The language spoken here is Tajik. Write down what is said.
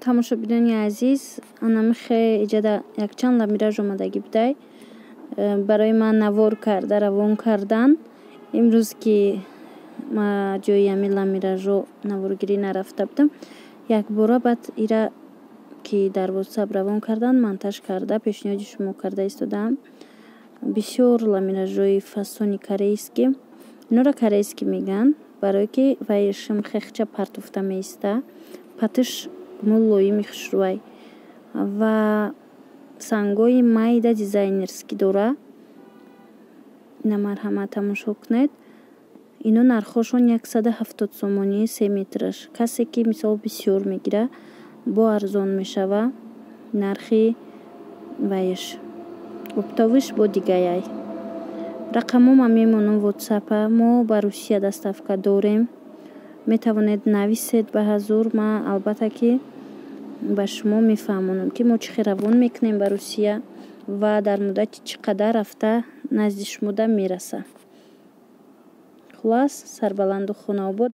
тамошобинони азиз, анамихе иҷада якчанд ламираж омадагӣ будай. Барои ман навор карда равон кардан. Имрӯз ки ма ҷои ами ламиражо наворгирӣ нарафта будам, якбора баъд ира ки дар WhatsApp равон кардан монтаж карда пешниҳоди шумо карда истодам. Бисёр ламиражҳои фасони корейскӣ. Инора корейскӣ мегӯянд, барое ки вайшам хехча партофта меиста. Патиш мулоими хушрӯй ва сангои майда дизайнерскӣ дора. Ина марҳамат тамошо кунед. Ино нархошон 170 сомонӣ 3 метраш. Касе ки мисол бисёр мегира бо арзон мешава нархи вайш. Оптовиш бо дигаяй. Рақамо ма мемонам WhatsApp-а. Мо ба Русия доставка дорем. Метавонед нависед ба ҳазур. Ма албатта ки ба шумо мефаҳмонам ки мо чӣ хел равон мекунем ба Русия ва дар муддати чӣ қадар рафта назди шумо мераса. Хулос, сарбаланду хонаобод.